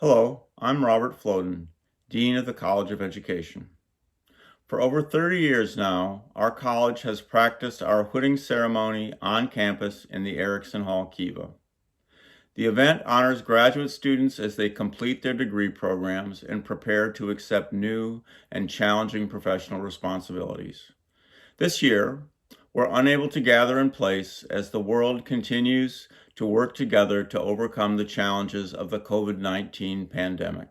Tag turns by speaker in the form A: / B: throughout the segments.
A: Hello, I'm Robert Floden, Dean of the College of Education. For over 30 years now, our college has practiced our hooding ceremony on campus in the Erickson Hall Kiva. The event honors graduate students as they complete their degree programs and prepare to accept new and challenging professional responsibilities. This year, we're unable to gather in place as the world continues to work together to overcome the challenges of the COVID-19 pandemic.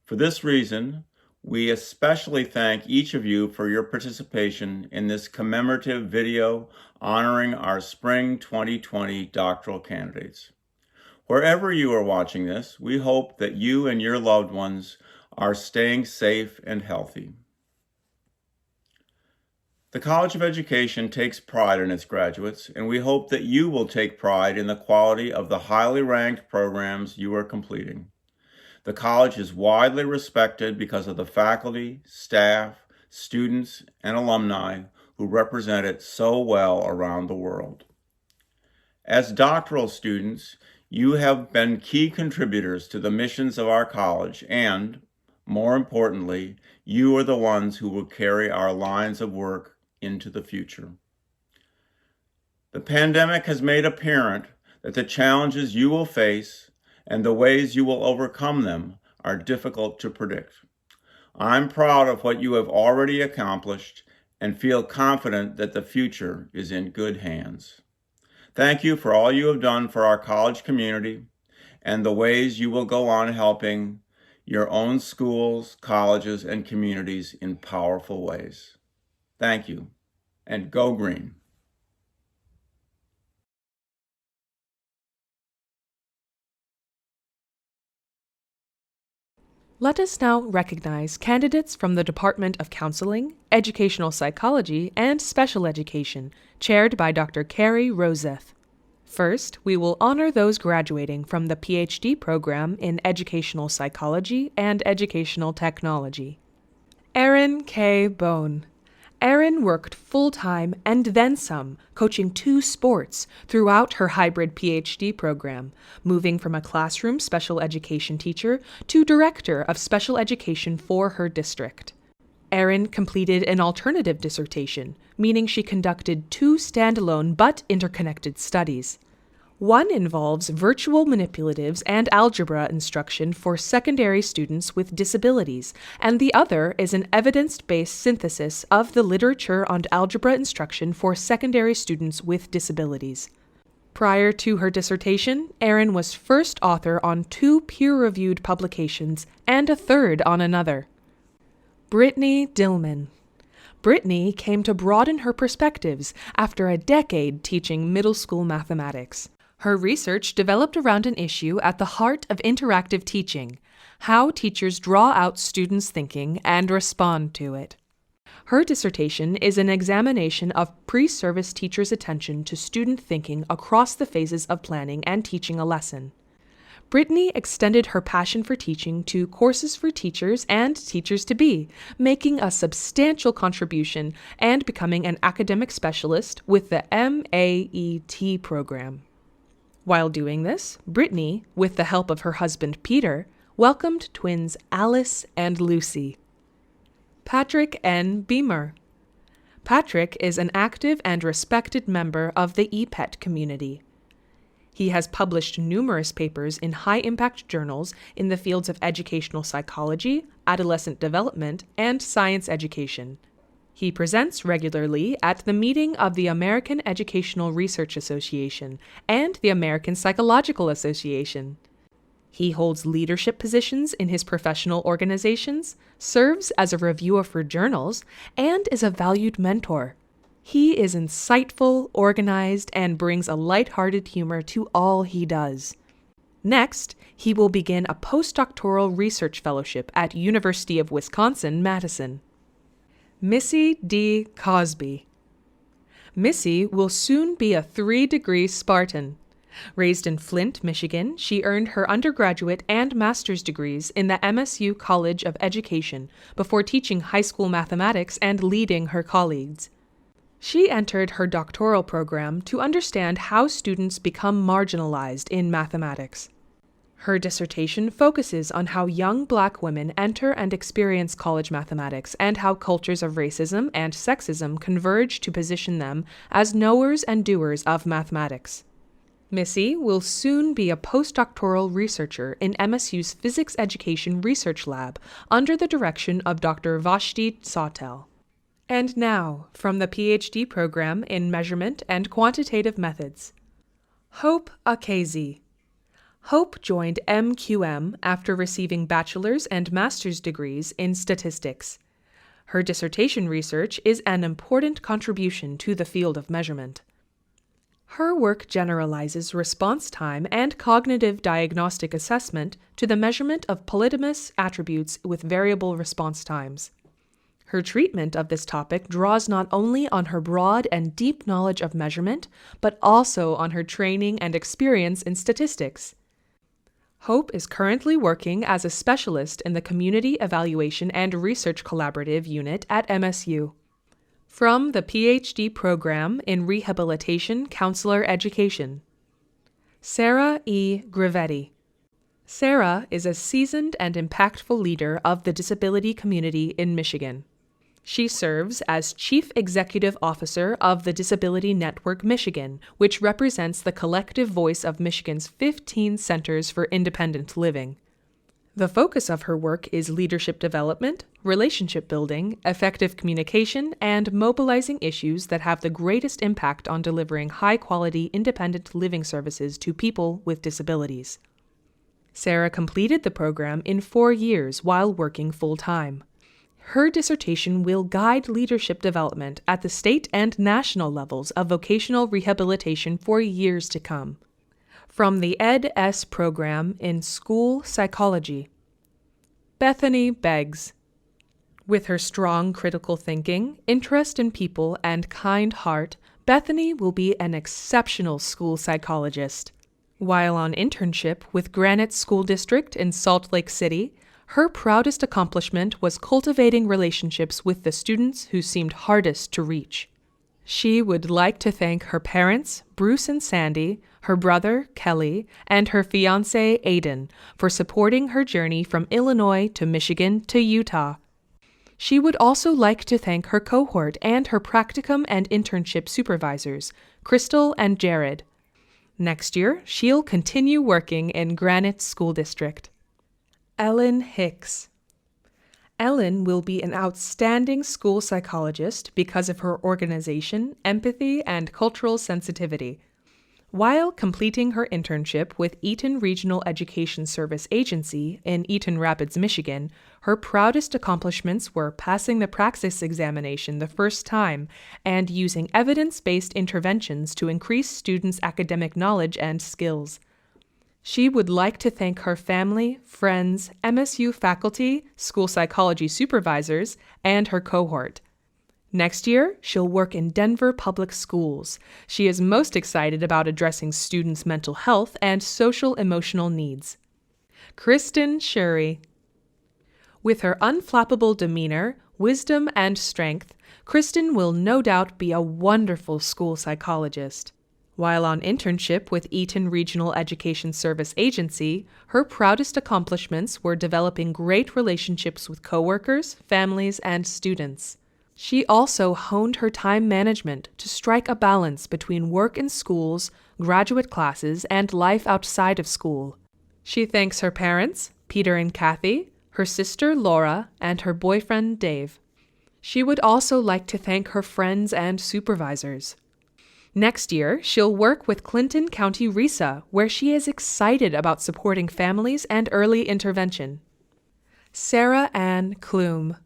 A: For this reason, we especially thank each of you for your participation in this commemorative video honoring our Spring 2020 doctoral candidates. Wherever you are watching this, we hope that you and your loved ones are staying safe and healthy. The College of Education takes pride in its graduates, and we hope that you will take pride in the quality of the highly ranked programs you are completing. The college is widely respected because of the faculty, staff, students, and alumni who represent it so well around the world. As doctoral students, you have been key contributors to the missions of our college, and, more importantly, you are the ones who will carry our lines of work into the future. The pandemic has made apparent that the challenges you will face and the ways you will overcome them are difficult to predict. I'm proud of what you have already accomplished and feel confident that the future is in good hands. Thank you for all you have done for our college community and the ways you will go on helping your own schools, colleges, and communities in powerful ways. Thank you, and go green.
B: Let us now recognize candidates from the Department of Counseling, Educational Psychology, and Special Education, chaired by Dr. Carrie Roseth. First, we will honor those graduating from the PhD program in Educational Psychology and Educational Technology. ERIN K. Bone. ERIN worked full-time and then some, coaching 2 sports throughout her hybrid PhD program, moving from a classroom special education teacher to director of special education for her district. ERIN completed an alternative dissertation, meaning she conducted 2 standalone but interconnected studies. One involves virtual manipulatives and algebra instruction for secondary students with disabilities, and the other is an evidence-based synthesis of the literature on algebra instruction for secondary students with disabilities. Prior to her dissertation, ERIN was first author on 2 peer-reviewed publications and a third on another. BRITTANY DILLMAN. BRITTANY came to broaden her perspectives after a decade teaching middle school mathematics. Her research developed around an issue at the heart of interactive teaching: how teachers draw out students' thinking and respond to it. Her dissertation is an examination of pre-service teachers' attention to student thinking across the phases of planning and teaching a lesson. BRITTANY extended her passion for teaching to courses for teachers and teachers-to-be, making a substantial contribution and becoming an academic specialist with the MAET program. While doing this, BRITTANY, with the help of her husband Peter, welcomed twins Alice and Lucy. Patrick N. BEYMER. Patrick is an active and respected member of the EPET community. He has published numerous papers in high-impact journals in the fields of educational psychology, adolescent development, and science education. He presents regularly at the meeting of the American Educational Research Association and the American Psychological Association. He holds leadership positions in his professional organizations, serves as a reviewer for journals, and is a valued mentor. He is insightful, organized, and brings a lighthearted humor to all he does. Next, he will begin a postdoctoral research fellowship at University of Wisconsin-Madison. Missy D. COSBY. Missy will soon be a 3-degree Spartan. Raised in Flint, Michigan, she earned her undergraduate and master's degrees in the MSU College of Education before teaching high school mathematics and leading her colleagues. She entered her doctoral program to understand how students become marginalized in mathematics. Her dissertation focuses on how young Black women enter and experience college mathematics and how cultures of racism and sexism converge to position them as knowers and doers of mathematics. Missy will soon be a postdoctoral researcher in MSU's Physics Education Research Lab under the direction of Dr. Vashti Sawtelle. And now, from the PhD program in Measurement and Quantitative Methods. Hope AKAEZE. Hope joined MQM after receiving bachelor's and master's degrees in statistics. Her dissertation research is an important contribution to the field of measurement. Her work generalizes response time and cognitive diagnostic assessment to the measurement of polytomous attributes with variable response times. Her treatment of this topic draws not only on her broad and deep knowledge of measurement, but also on her training and experience in statistics. Hope is currently working as a specialist in the Community Evaluation and Research Collaborative Unit at MSU. From the PhD program in Rehabilitation Counselor Education. Sarah E. Grivetti. Sarah is a seasoned and impactful leader of the disability community in Michigan. She serves as Chief Executive Officer of the Disability Network Michigan, which represents the collective voice of Michigan's 15 centers for independent living. The focus of her work is leadership development, relationship building, effective communication, and mobilizing issues that have the greatest impact on delivering high-quality independent living services to people with disabilities. Sarah completed the program in 4 years while working full-time. Her dissertation will guide leadership development at the state and national levels of vocational rehabilitation for years to come. From the Ed.S. program in School Psychology. Bethany Beggs. With her strong critical thinking, interest in people, and kind heart, Bethany will be an exceptional school psychologist. While on internship with Granite School District in Salt Lake City, her proudest accomplishment was cultivating relationships with the students who seemed hardest to reach. She would like to thank her parents, Bruce and Sandy, her brother, Kelly, and her fiancé, Aiden, for supporting her journey from Illinois to Michigan to Utah. She would also like to thank her cohort and her practicum and internship supervisors, Crystal and Jared. Next year, she'll continue working in Granite School District. Ellen Hicks. Ellen will be an outstanding school psychologist because of her organization, empathy, and cultural sensitivity. While completing her internship with Eaton Regional Education Service Agency in Eaton Rapids, Michigan, her proudest accomplishments were passing the praxis examination the first time and using evidence-based interventions to increase students' academic knowledge and skills. She would like to thank her family, friends, MSU faculty, school psychology supervisors, and her cohort. Next year, she'll work in Denver Public Schools. She is most excited about addressing students' mental health and social-emotional needs. KRISTEN SHIREY. With her unflappable demeanor, wisdom, and strength, KRISTEN will no doubt be a wonderful school psychologist. While on internship with Eaton Regional Education Service Agency, her proudest accomplishments were developing great relationships with coworkers, families, and students. She also honed her time management to strike a balance between work in schools, graduate classes, and life outside of school. She thanks her parents, Peter and Kathy, her sister Laura, and her boyfriend Dave. She would also like to thank her friends and supervisors. Next year, she'll work with Clinton County RESA, where she is excited about supporting families and early intervention. Sarah Ann KLUM.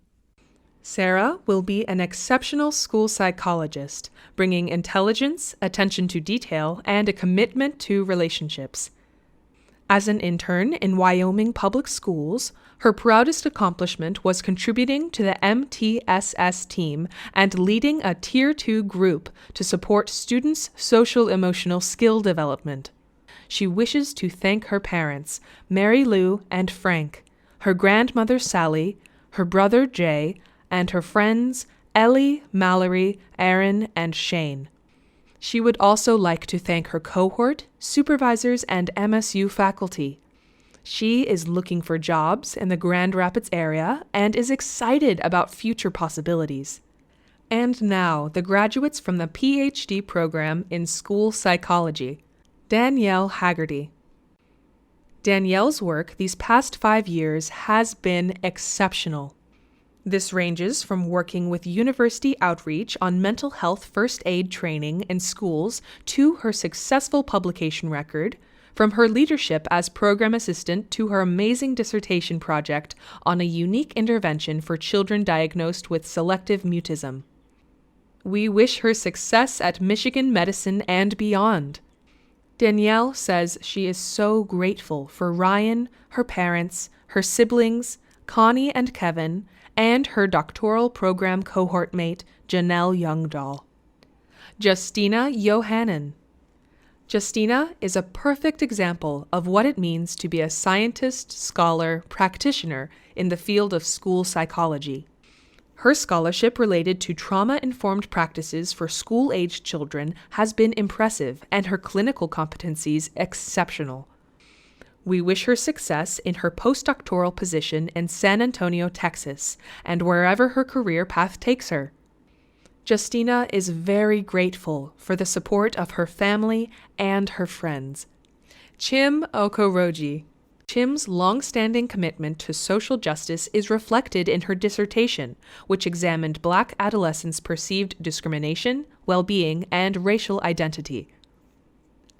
B: Sarah will be an exceptional school psychologist, bringing intelligence, attention to detail, and a commitment to relationships. As an intern in Wyoming Public Schools, her proudest accomplishment was contributing to the MTSS team and leading a Tier 2 group to support students' social-emotional skill development. She wishes to thank her parents, Mary Lou and Frank, her grandmother Sally, her brother Jay, and her friends Ellie, Mallory, Aaron, and Shane. She would also like to thank her cohort, supervisors, and MSU faculty. She is looking for jobs in the Grand Rapids area and is excited about future possibilities. And now, the graduates from the PhD program in school psychology. Danielle Haggerty. Danielle's work these past 5 years has been exceptional. This ranges from working with university outreach on mental health first aid training in schools to her successful publication record, from her leadership as program assistant to her amazing dissertation project on a unique intervention for children diagnosed with selective mutism. We wish her success at Michigan Medicine and beyond. Danielle says she is so grateful for Ryan, her parents, her siblings, Connie and Kevin, and her doctoral program cohort mate, Janelle YOUNGDAHL. Justina YOHANNAN. Justina is a perfect example of what it means to be a scientist, scholar, practitioner in the field of school psychology. Her scholarship related to trauma-informed practices for school-aged children has been impressive and her clinical competencies exceptional. We wish her success in her postdoctoral position in San Antonio, Texas, and wherever her career path takes her. Justina is very grateful for the support of her family and her friends. Chim OKOROJI. Chim's long-standing commitment to social justice is reflected in her dissertation, which examined Black adolescents' perceived discrimination, well-being, and racial identity.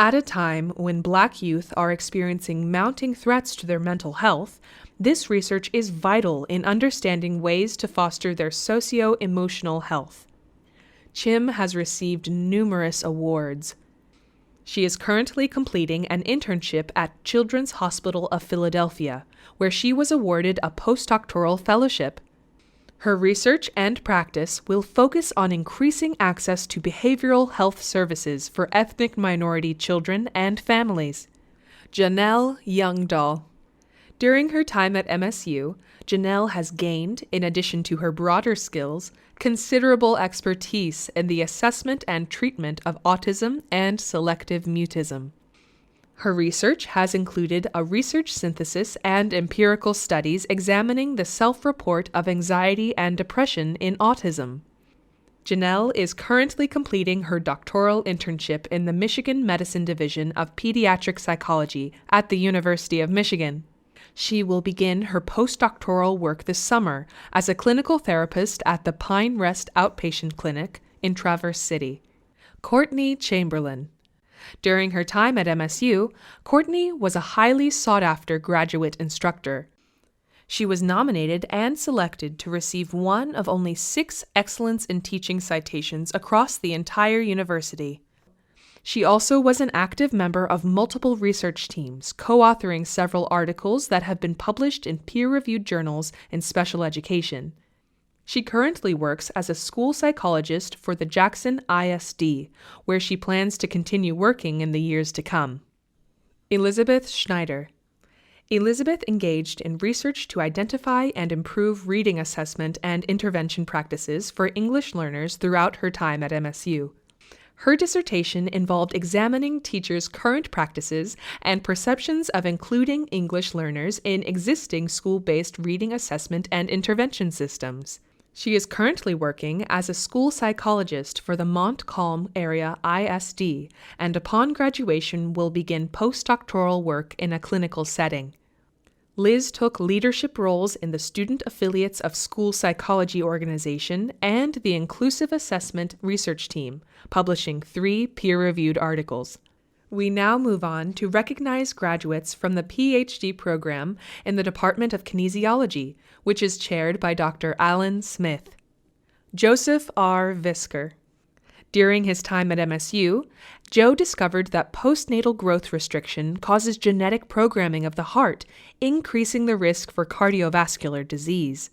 B: At a time when Black youth are experiencing mounting threats to their mental health, this research is vital in understanding ways to foster their socio-emotional health. Chim has received numerous awards. She is currently completing an internship at Children's Hospital of Philadelphia, where she was awarded a postdoctoral fellowship. Her research and practice will focus on increasing access to behavioral health services for ethnic minority children and families. Janelle YOUNGDAHL. During her time at MSU, Janelle has gained, in addition to her broader skills, considerable expertise in the assessment and treatment of autism and selective mutism. Her research has included a research synthesis and empirical studies examining the self-report of anxiety and depression in autism. Janelle is currently completing her doctoral internship in the Michigan Medicine Division of Pediatric Psychology at the University of Michigan. She will begin her postdoctoral work this summer as a clinical therapist at the Pine Rest Outpatient Clinic in Traverse City. Courtney Chamberlain. During her time at MSU, Courtney was a highly sought-after graduate instructor. She was nominated and selected to receive one of only 6 Excellence in Teaching citations across the entire university. She also was an active member of multiple research teams, co-authoring several articles that have been published in peer-reviewed journals in special education. She currently works as a school psychologist for the Jackson ISD, where she plans to continue working in the years to come. Elizabeth Schneider. Elizabeth engaged in research to identify and improve reading assessment and intervention practices for English learners throughout her time at MSU. Her dissertation involved examining teachers' current practices and perceptions of including English learners in existing school-based reading assessment and intervention systems. She is currently working as a school psychologist for the Montcalm Area ISD, and upon graduation will begin postdoctoral work in a clinical setting. Liz took leadership roles in the Student Affiliates of School Psychology Organization and the Inclusive Assessment Research Team, publishing 3 peer-reviewed articles. We now move on to recognize graduates from the PhD program in the Department of Kinesiology, which is chaired by Dr. Alan Smith. Joseph R. VISKER. During his time at MSU, Joe discovered that postnatal growth restriction causes genetic programming of the heart, increasing the risk for cardiovascular disease.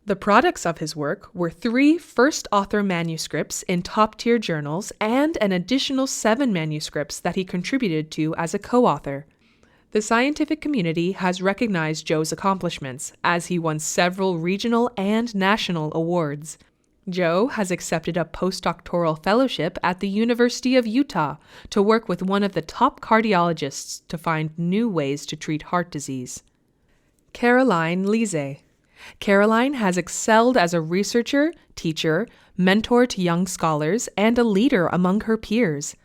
B: The products of his work were 3 first-author manuscripts in top-tier journals and an additional 7 manuscripts that he contributed to as a co-author. The scientific community has recognized Joe's accomplishments, as he won several regional and national awards. Joe has accepted a postdoctoral fellowship at the University of Utah to work with one of the top cardiologists to find new ways to treat heart disease. Caroline Lise. Caroline has excelled as a researcher, teacher, mentor to young scholars, and a leader among her peers.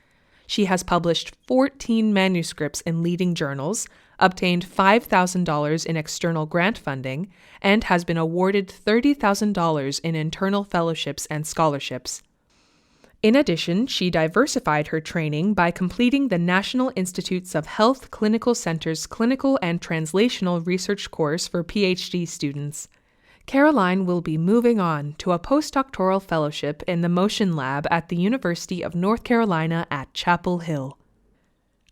B: She has published 14 manuscripts in leading journals, obtained $5,000 in external grant funding, and has been awarded $30,000 in internal fellowships and scholarships. In addition, she diversified her training by completing the National Institutes of Health Clinical Center's Clinical and Translational Research course for PhD students. Caroline will be moving on to a postdoctoral fellowship in the Motion Lab at the University of North Carolina at Chapel Hill.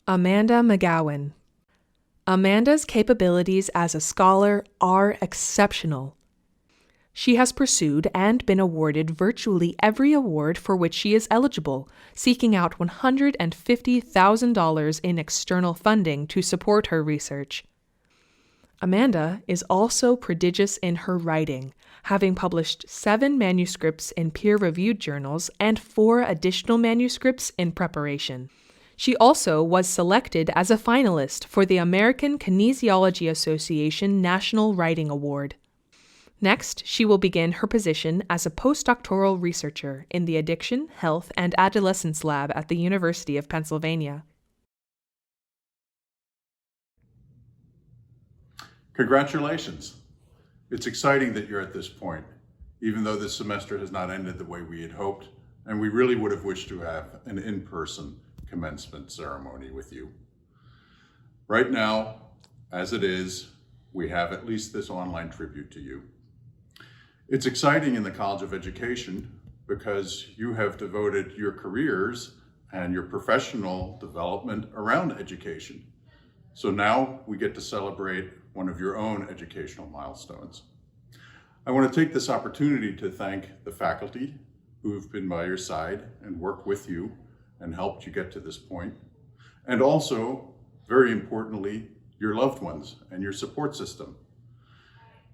B: Amanda McGowan. Amanda's capabilities as a scholar are exceptional. She has pursued and been awarded virtually every award for which she is eligible, seeking out $150,000 in external funding to support her research. Amanda is also prodigious in her writing, having published 7 manuscripts in peer-reviewed journals and 4 additional manuscripts in preparation. She also was selected as a finalist for the American Kinesiology Association National Writing Award. Next, she will begin her position as a postdoctoral researcher in the Addiction, Health, and Adolescence Lab at the University of Pennsylvania.
C: Congratulations. It's exciting that you're at this point, even though this semester has not ended the way we had hoped, and we really would have wished to have an in-person commencement ceremony with you. Right now, as it is, we have at least this online tribute to you. It's exciting in the College of Education because you have devoted your careers and your professional development around education. So now we get to celebrate one of your own educational milestones. I want to take this opportunity to thank the faculty who have been by your side and worked with you and helped you get to this point. And also, very importantly, your loved ones and your support system.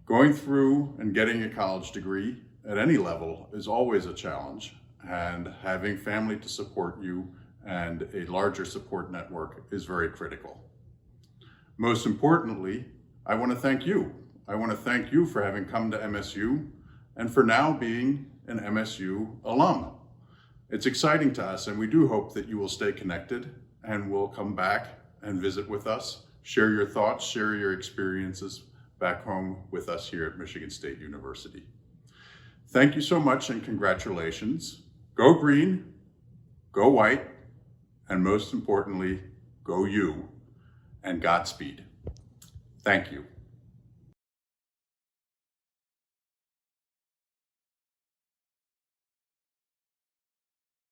C: Going through and getting a college degree at any level is always a challenge, and having family to support you and a larger support network is very critical. Most importantly, I want to thank you. I want to thank you for having come to MSU and for now being an MSU alum. It's exciting to us, and we do hope that you will stay connected and will come back and visit with us, share your thoughts, share your experiences back home with us here at Michigan State University. Thank you so much and congratulations. Go green, go white, and most importantly, go you, and Godspeed. Thank you.